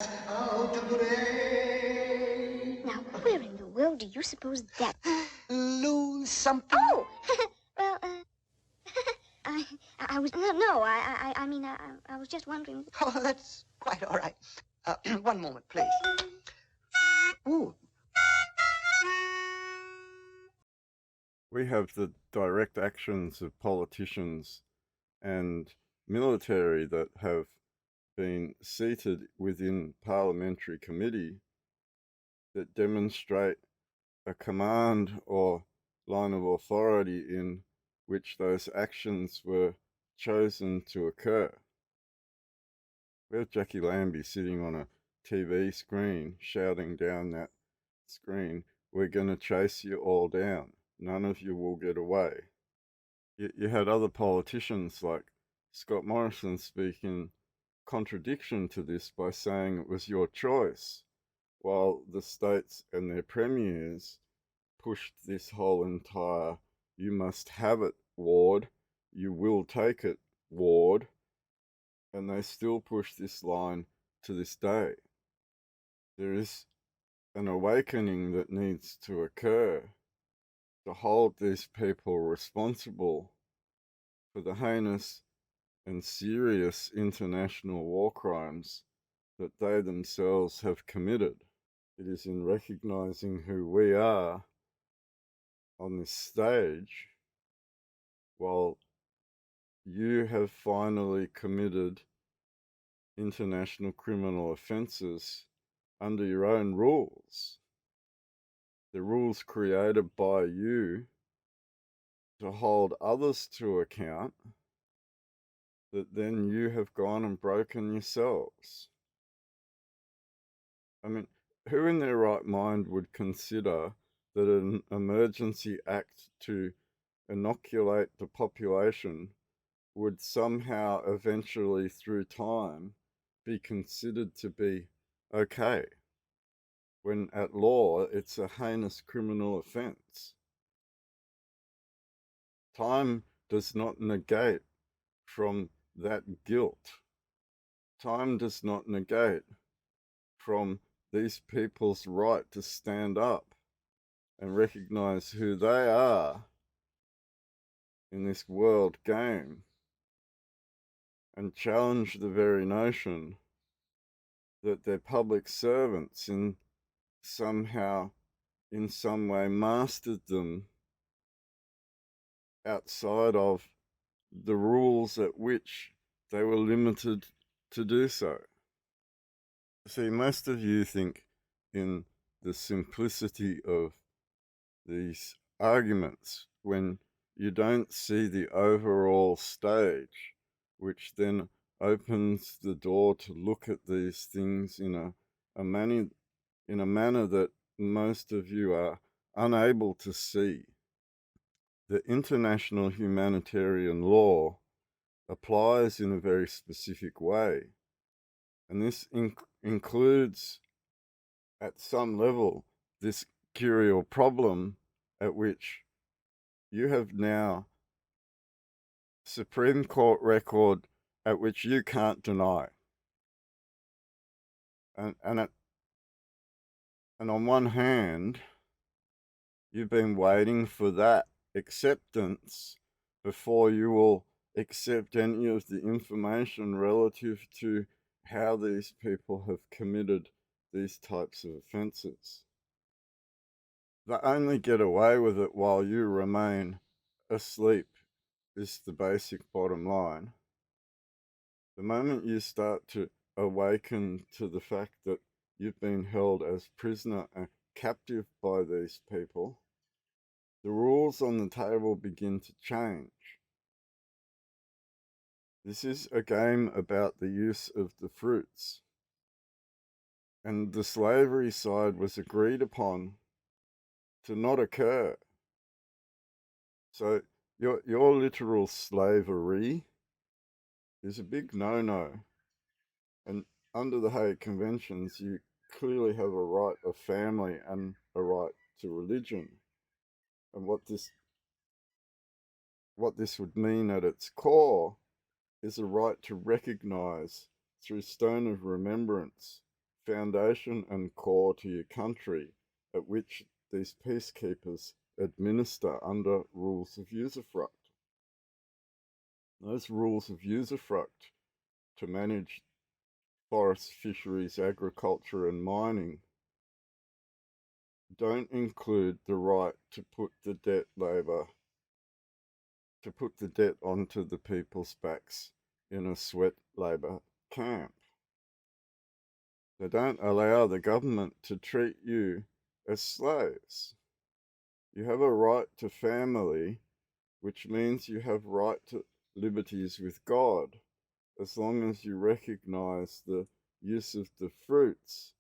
Out of the rain. Now, where in the world do you suppose that... Lose something? Oh! Well, I was... No, I mean, I was just wondering... Oh, that's quite all right. One moment, please. Ooh. We have the direct actions of politicians and military that have been seated within parliamentary committee that demonstrate a command or line of authority in which those actions were chosen to occur. We have Jackie Lambie sitting on a TV screen shouting down that screen, "We're going to chase you all down. None of you will get away." You had other politicians like Scott Morrison speak in contradiction to this by saying it was your choice, while the states and their premiers pushed this whole entire "you must have it" ward, "you will take it" ward, and they still push this line to this day. There is an awakening that needs to occur to hold these people responsible for the heinous and serious international war crimes that they themselves have committed. It is in recognizing who we are on this stage, while you have finally committed international criminal offences under your own rules, the rules created by you to hold others to account, that then you have gone and broken yourselves. I mean, who in their right mind would consider that an emergency act to inoculate the population would somehow eventually through time be considered to be okay, when at law it's a heinous criminal offence? Time does not negate from that guilt. Time does not negate from these people's right to stand up and recognize who they are in this world game and challenge the very notion that they're public servants and somehow in some way mastered them outside of the rules at which they were limited to do so. See, most of you think in the simplicity of these arguments when you don't see the overall stage, which then opens the door to look at these things in a manner that most of you are unable to see. The international humanitarian law applies in a very specific way, and this includes, at some level, this curial problem at which you have now Supreme Court record at which you can't deny. And on one hand, you've been waiting for that acceptance before you will accept any of the information relative to how these people have committed these types of offences. They only get away with it while you remain asleep, is the basic bottom line. The moment you start to awaken to the fact that you've been held as prisoner and captive by these people, the rules on the table begin to change. This is a game about the use of the fruits, and the slavery side was agreed upon to not occur. So your literal slavery is a big no-no, and under the Hague Conventions you clearly have a right of family and a right to religion. And what this would mean at its core is a right to recognize through stone of remembrance foundation and core to your country, at which these peacekeepers administer under rules of usufruct. Those rules of usufruct to manage forests, fisheries, agriculture and mining don't include the right to put the debt onto the people's backs in a sweat labour camp. They don't allow the government to treat you as slaves. You have a right to family, which means you have right to liberties with God, as long as you recognize the use of the fruits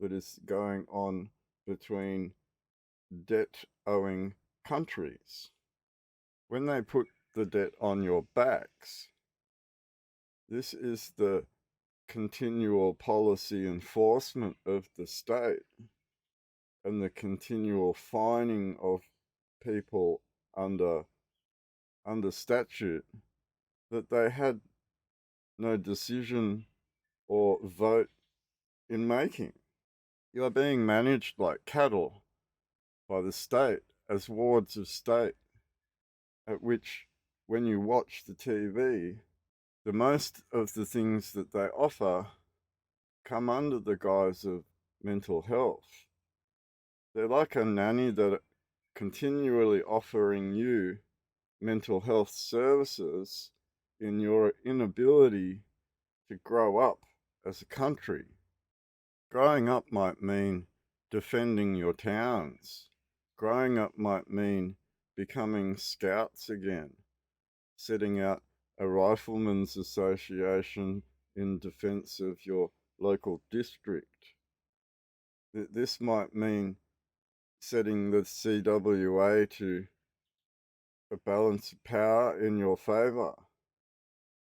that is going on between debt-owing countries. When they put the debt on your backs, this is the continual policy enforcement of the state and the continual fining of people under statute that they had no decision or vote in making. You are being managed like cattle by the state as wards of state, at which, when you watch the TV, the most of the things that they offer come under the guise of mental health. They're like a nanny that continually offering you mental health services in your inability to grow up as a country. Growing up might mean defending your towns. Growing up might mean becoming scouts again, setting out a riflemen's association in defense of your local district. This might mean setting the CWA to a balance of power in your favour.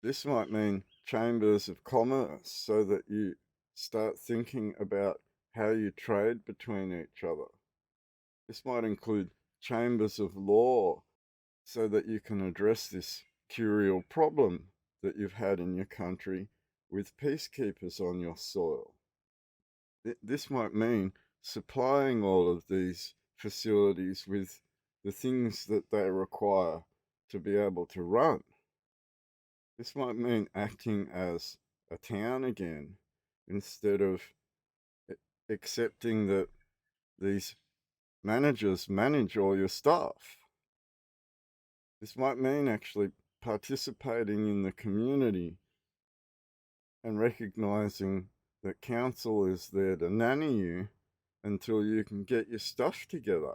This might mean chambers of commerce so that you start thinking about how you trade between each other. This might include chambers of law so that you can address this curial problem that you've had in your country with peacekeepers on your soil. This might mean supplying all of these facilities with the things that they require to be able to run. This might mean acting as a town again, instead of accepting that these managers manage all your stuff. This might mean actually participating in the community and recognizing that council is there to nanny you until you can get your stuff together.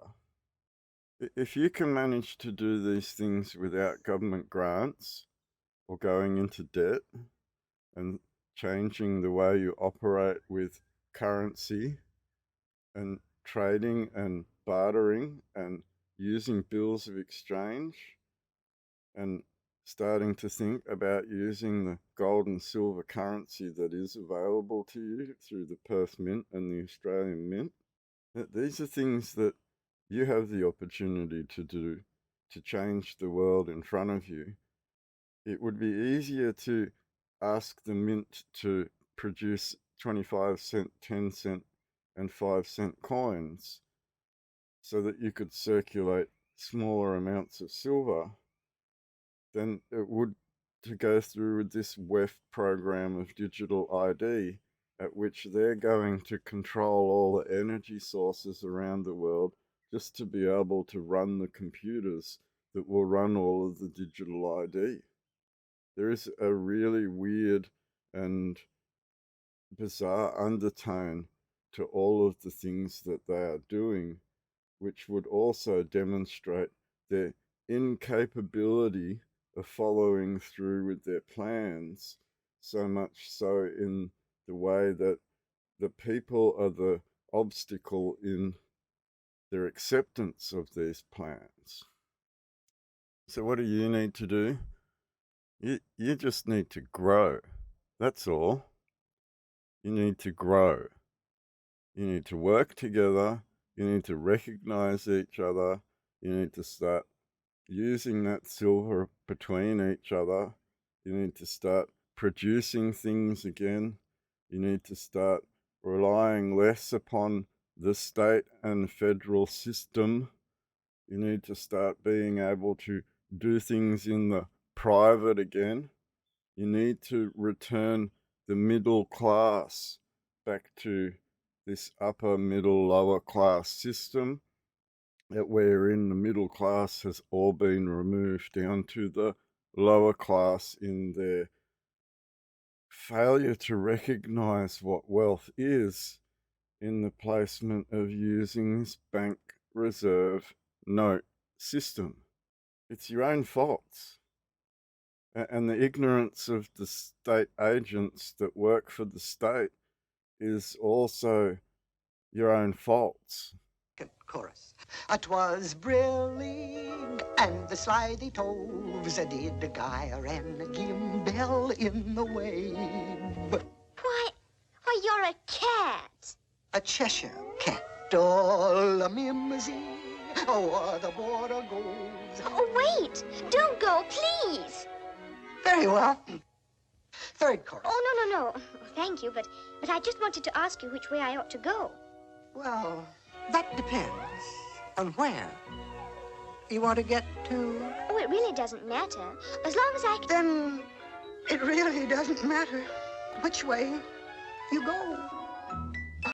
If you can manage to do these things without government grants or going into debt and changing the way you operate with currency and trading and bartering and using bills of exchange and starting to think about using the gold and silver currency that is available to you through the Perth Mint and the Australian Mint, these are things that you have the opportunity to do to change the world in front of you. It would be easier to ask the Mint to produce 25-cent, 10-cent and 5-cent coins so that you could circulate smaller amounts of silver than it would to go through with this WEF program of digital ID, at which they're going to control all the energy sources around the world just to be able to run the computers that will run all of the digital ID. There is a really weird and bizarre undertone to all of the things that they are doing, which would also demonstrate their incapability of following through with their plans, so much so in the way that the people are the obstacle in their acceptance of these plans. So what do you need to do? You just need to grow. That's all. You need to grow. You need to work together. You need to recognize each other. You need to start using that silver between each other. You need to start producing things again. You need to start relying stress upon the state and federal system. You need to start being able to do things in the private again. You need to return the middle class back to this upper, middle, lower class system, that wherein the middle class has all been removed down to the lower class in their failure to recognize what wealth is in the placement of using this bank reserve note system. It's your own faults. And the ignorance of the state agents that work for the state is also your own faults. Chorus. 'Twas brillig, and the slithy toves did a gyre and a gimble in the wave. Why, you're a cat. A Cheshire cat, all a mimsy, o'er the border goes. Oh, wait. Don't go, please. Very well. Third chorus. Oh, no. Thank you, but I just wanted to ask you which way I ought to go. Well, that depends on where you want to get to. Oh, it really doesn't matter. As long as I can... Then it really doesn't matter which way you go.